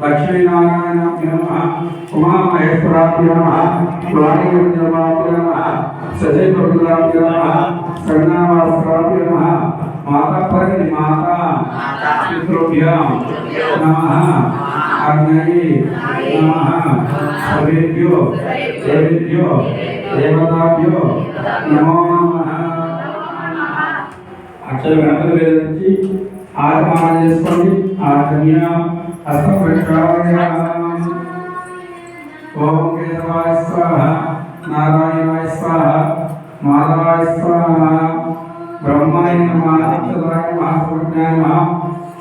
लक्ष्मीनारायण उमा महेश्वराभ्य सजय प्रभुदाभ्य शरणावासराभ्य माता परनि माता पितृभ्यः नमः आज्ञाये नमः सर्वेभ्यो देवेभ्यो देवताभ्यो नमो नमः अक्षर गणपति वेदची आत्मा చేసుకోండి ఆజ్ఞ अस्मभ्रष्टाय ओम केशवाय स्वाहा नारायणाय स्वाहा माधवाय स्वाहा ब्रह्माय नमः अच्युताय नमः सुब्रह्मण्याय नमः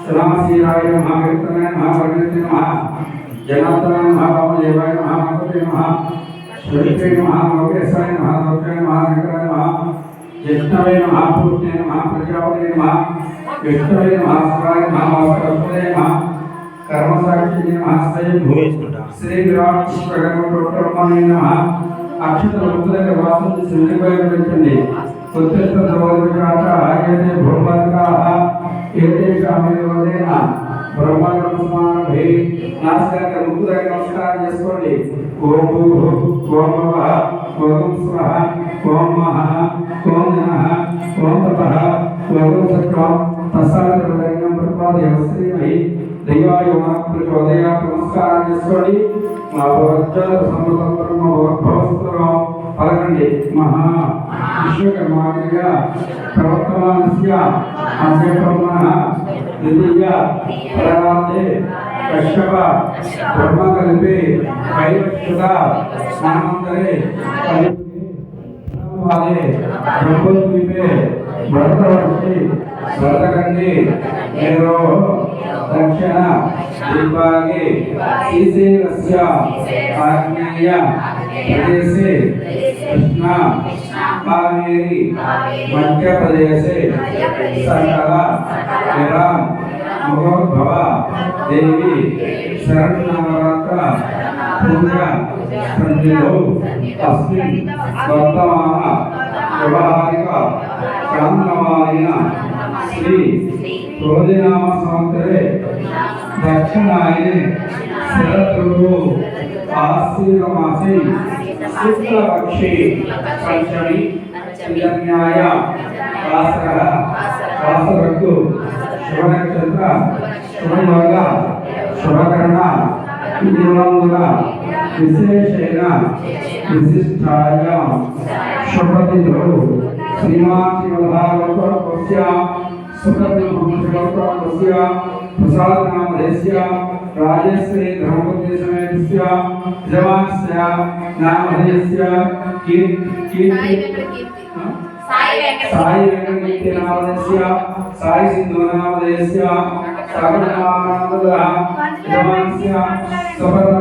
श्रीरामशीराय नमः कीर्तनाय नमः वर्णिते नमः जनार्दनाय नमः वामदेवाय नमः माधवाय नमः श्रीकृष्णाय नमः लोकेशाय नमः लोकाय नमः शंकराय नमः ज्येष्ठाय नमः पूज्याय नमः प्रजापतये नमः विष्णुवे नमः शिवाय नमः वासुदेवाय नमः कर्मसाक्षी नमः श्री विराट पुष्पगणपति नमः अक्षत मुद्रक वासु श्रीनिवासचंडी उत्तष्ट दवोदकाः आयते भूमकाः एते कामेवदेन ब्रह्मकर्मस्मान भे नास्कर मुद्रक नमस्कार చేసుకోండి ఓం భూః ఓం భవః ఓం స్వః ఓం మహః ఓం నః ఓం తపః ఓం సత్వం తస్సాదరంగం ప్రపాదయ శ్రీమహి దైవాయ ప్రచోదయ నమస్కారం చేసుకోండి మా భగవజ్జల సమృద్ధం భవస్త్రం పలకండి మహా విశ్వకర్మాయ ప్రవర్తమానస్య అధ్యక్షమః ద్వితీయ ప్రరాతే కశ్యప బ్రహ్మకల్పే వైవస్వత స్నానంతరే वाले ब्रह्मद्वीपे भरतवर्षि भरतखंडे मेरो दक्षिण दिग्भागे श्रीशैलस्य आग्नेय प्रदेशे कृष्णा कावेरी मध्य प्रदेशे सकल विराम महोद्भव देवी शरणनवरात्र पूजा संधिलो अस्मिन् वर्तमान व्यवहारिक चांद्रमालिन श्री क्रोधिनाम संवत्सरे दक्षिणायने शरद ऋतु आश्विन मासे शुक्लपक्षे पंचमी तिथ्याय वासरतु शुभ नक्षत्र शुभ योग शुभकर्ण दिवंगता विशेषेण विशिष्टायां शुभतिथौ श्रीमान शिवभागवतस्य सुखद्रह्मस्य प्रसाद नामधेयस्य राजश्री धर्मपति समेतस्य जवास्य नामधेयस्य कीर्ति साई वेंकटकीर्ति नामधेयस्य साई सिंधु नामधेयस्य सागरनामधेयस्य जवास्य सपर्ण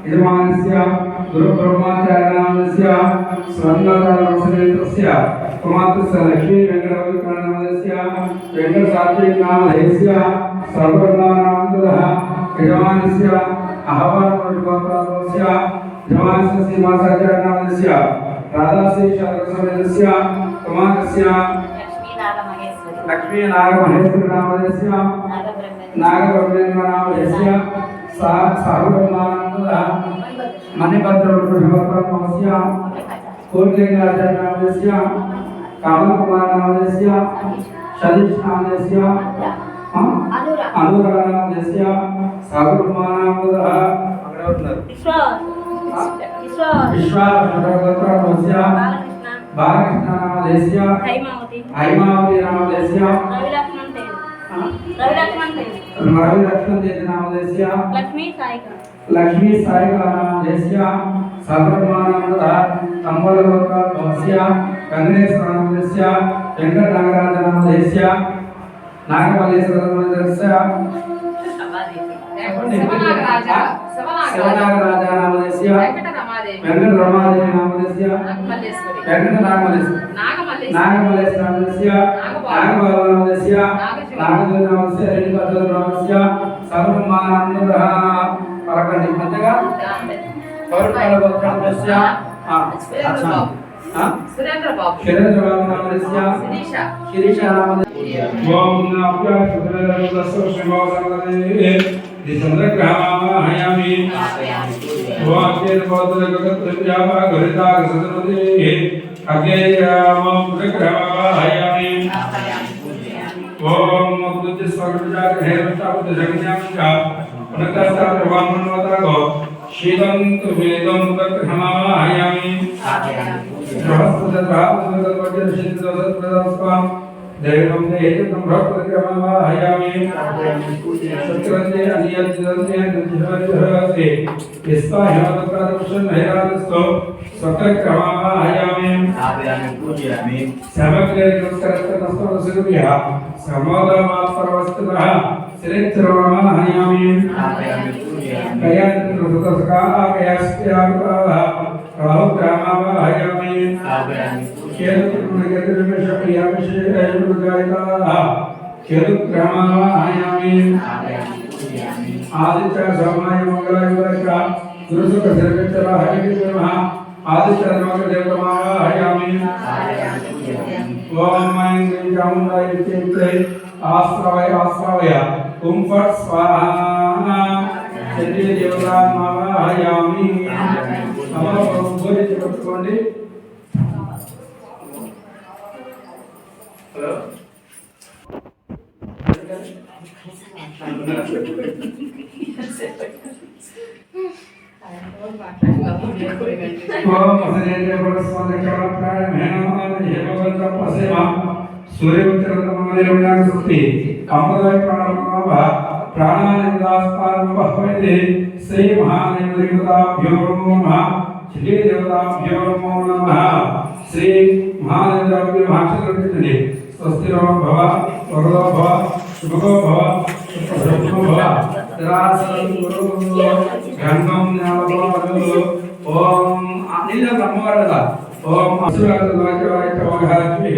यजमानस्य गुरु ब्रह्माचार्यनामस्य स्वर्णदानवसनेत्रस्य कुमारस्य लक्ष्मी वेंकटवल्लभनामस्य वेंकटसात्विकनामधेयस्य सर्वनामनामदः यजमानस्य अहवानवल्लभनामस्य यजमानस्य श्रीमासाचार्यनामस्य राधाश्री शारदसमेतस्य कुमारस्य लक्ष्मी नागमहेश्वरनामस्य नागब्रह्मेन्द्रनामस्य सार्वभौमानन्दः मणिभद्रवल्लभनामस्य कोटिलिंगाचार्यनामस्य कामकुमारनामस्य सतीशनामस्य अनुरागनामस्य सार्वभौमानन्दः विश्वासनामस्य बालकृष्णनामस्य हैमावती नामस्य रवि लक्ष्मण नामस्य लक्ष्मी साईका नामस्य सर्वमानन्दः कंबलगोत्रस्य गणेश्वर नामस्य वेंकट नागराज नामस्य नागमल्लेश्वर नामस्य शिवनागराज नामस्य वेंकट रमादेवी नामस्य वेंकट नागमल्लेश्वर नागमलेश्वरस्य नागबालनामस्य नागदेवनामस्य रेणुकादेवनामस्य सर्वमानानंदः परकंడి మంచిగా పౌర్ణాలగోత్రమस्य సురేంద్ర బాబు నామस्य శిరీష నామस्य ఓం నాభ్యా సురేంద్రస్య శ్రీమాసనదే दिसंद्रग्रहमाहयामि वाक्येन पौत्रगतत्वजापा घरिता सदनदे अज्ञेयामं ग्रहमाहयामि ओम मुद्दे स्वगुजात हेरतावत जगन्यामका अनकस्ता प्रवामनवतरगो शीतं वेदं ग्रहमाहयामि सहस्रदधातुगतवज्र शिन्दसत्प्रदस्वाम देवं देहितं बृहस्पतिक्रममाहयामि सत्रन्ते अनियज्जन्ते नृहरिहरसे यस्ता हेमदत्तादर्शन हैरानस्तो सत्रक्रममाहयामि समग्रे नमस्कारस्तनस्तवसुभ्यः समोदमात्परवस्तुतः श्रीचरणमाहयामि कयान्तृतसका कयास्त्यागः राहुग्राममाहयामि आदित्य समाय मंगलायुक्ता गुरुसुख सर्वेश्वरा हरि नमः आदित्य नमः देवतमाहयामि ओम ऐं चामुण्डायै आश्रवय ओम फट् स्वाहा चंडी देवता नमःयामि नमः भगवते पట్టుకోండి हेलो ओम असनेन्द्र परस्परक्षण प्राणमेन हेमवंत पसेमा सूर्यवचरतमनिर्विणान सुक्ति अमृतय प्राणमव प्राणानंदास्पारं बहवते श्री महादेवदेवताभ्यो नमः श्री देवताभ्यो नमः श्री महादेवताभ्यो महाक्षत्रपतिने स्वस्तिरो भव वरदो भव शुभगो भव सुप्रसन्नो भव तरासरो गंगं न्यालवो ओम अनिल ब्रह्मवरद ओम असुराजवाचवायतवघात्मि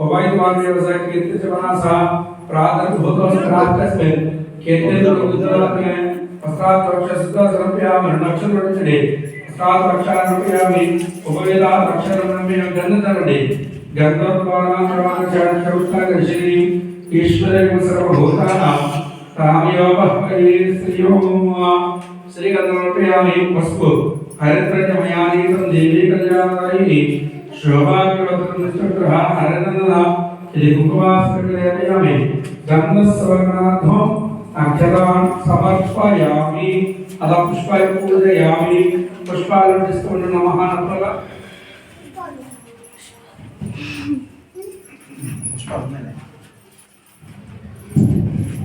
ओवैद्वान्यवसाय कीर्तिचवनासा प्रादर्भूतोस्त्रास्तस्मिन् केतेन्दुरुद्रात्मे पश्चात्वक्षसुतसर्प्यामि नक्षत्रपतिने पश्चात्वक्षारप्यामि उपवेदाक्षरम्य गन्धतरणे गन्धोत्पादनाप्रमाणचारचौष्टादर्शिनी ईश्वरेण सर्वभूतानां तामयोपहकये श्रियोम श्रीगन्धमर्पयामि पस्पु हरिद्रजमयानीतं देवी कल्याणदायिनी शोभाग्यवत्रं निश्चक्रः हरिनन्दना इति कुङ्कुमास्त्रकलयामि गन्धस्वर्णार्थम् अक्षतान् समर्पयामि अथ पुष्पाय पूजयामि पुष्पालंकृष्ण नमः नमः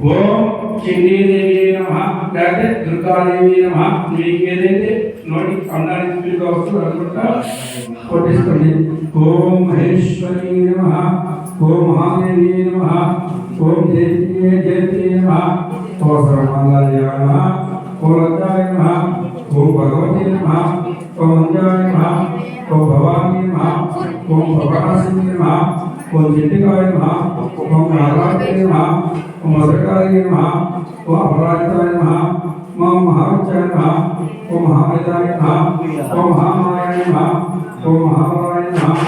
ओम चंडी देवी नमः गायत्री दुर्गा देवी नमः नीकेदेते नोटी अन्नानि पिलुगा वस्तु अनुకుంటా కొట్టిస్తుంది ओम महेश्वरी नमः ओम महादेवी नमः ओम जयति नमः ओम सर्वमंगलाय नमः ओम लज्जाय नमः ओम भगवती नमः ओम अंजाय नमः ओम भवानी नमः ओम भवासिनी नमः ओम जितिकाय नमः ओम नारायणाय नमः ओम मधुकाय नमः ओम अपराजिताय नमः ओम महावचाय नमः ओम महावेदाय नमः ओम महामायाय नमः ओम महाबलाय नमः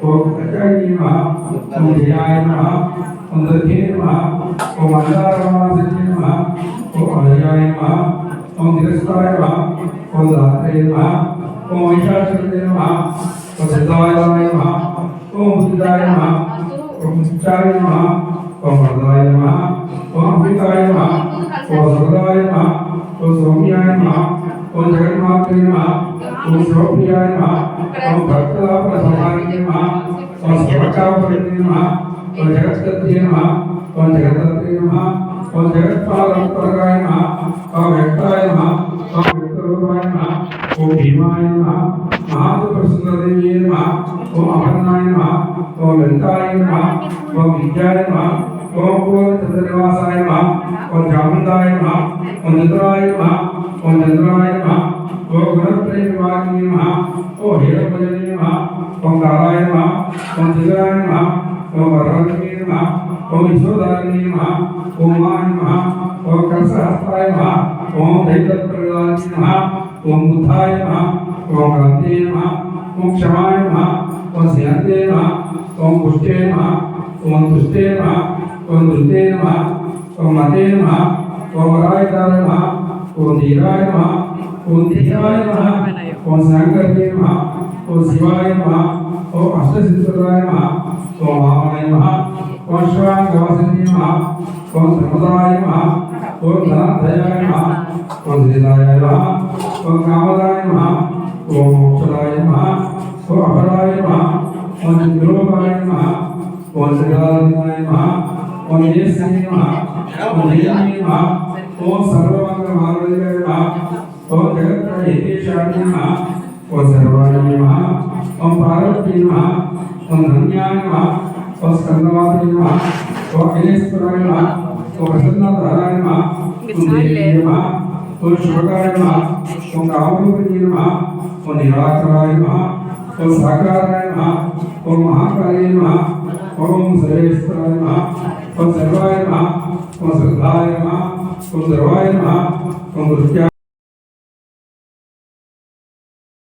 ओम अजय नमः ओम जयाय नमः ओम दधे नमः ओम अंधारवासिने नमः ओम अजयाय नमः ओम दिगस्ताय नमः ओम धात्रे नमः ओम महिषासुरते नमः ओम सिद्धाय नमः ओम बुद्धाय नमः ओम चित्ताय नमः ओम वरदाय नमः ओम अमृताय नमः ओम सरदाय नमः ओम सौम्याय नमः ओम जगन्मात्रे नमः ओम शिवप्रियाय नमः ओम भक्तलाभसमानिने नमः ओम सर्वकामपरिणे नमः ओम जगद्गते नमः ओम जगद्धात्रे नमः ओम जगत्पालकर्ताय नमः ओम व्यक्ताय नमः ओम व्यक्तरूपाय नमः ओम भीमाय नमः महाप्रसन्नदेव्यै नमः ओम अभर्णाय नमः ओम ललिताय नमः ओम विद्याय नमः ओम पूर्णचंद्रनिवासाय नमः ओम चामुण्डाय नमः ओम चंद्राय नमः ओम चंद्राय नमः ओम गुणप्रेमवागिनी नमः ओम हेरभजने नमः ओम कालाय नमः ओम दिव्याय नमः ओम वरदे नमः ओम ईश्वराय नमः ओम माय नमः ओम कंसहस्ताय नमः ओम दैत्यप्रदाय नमः ओम बुद्धाय नमः ओम गणपते नमः ओम क्षमाय नमः ओम सिंहते नमः ओम पुष्टे नमः ओम दुष्टे नमः ओम दुष्टे नमः ओम मते नमः ओम वरायताय नमः ओम धीराय नमः ओम धीराय नमः ओम शंकराय नमः ओम शिवाय नमः ओम अष्टसिद्धराय नमः ओम महामाय नमः ओम शिवांगवासिनी नमः ओम धर्मदाय नमः ओम धनाधयाय नमः ओम श्रीदाय नमः ओम कामदाय नमः ओम मोक्षदाय नमः ओम अभराय नमः ओम चिद्रूपाय नमः ओम श्रीदाय नमः ओम येसाय नमः ओम नीलाय नमः ओम सर्वमंगलमांगल्ये नमः ओम जगत्त्रयीशाय नमः ओम सर्वाय नमः ओम पार्वती नमः ओम धन्याय नमः ओम स्कंदवाय नमः ओम अखिलेश्वराय नमः ओम प्रसन्नधाराय नमः ओम देवी नमः ओम शिवकाय नमः ओम कामरूपिणी नमः ओम निराकराय नमः ओम साकाराय नमः ओम महाकाली नमः ओम सर्वेश्वराय नमः ओम सर्वाय नमः ओम श्रद्धाय नमः ओम सर्वाय नमः ओम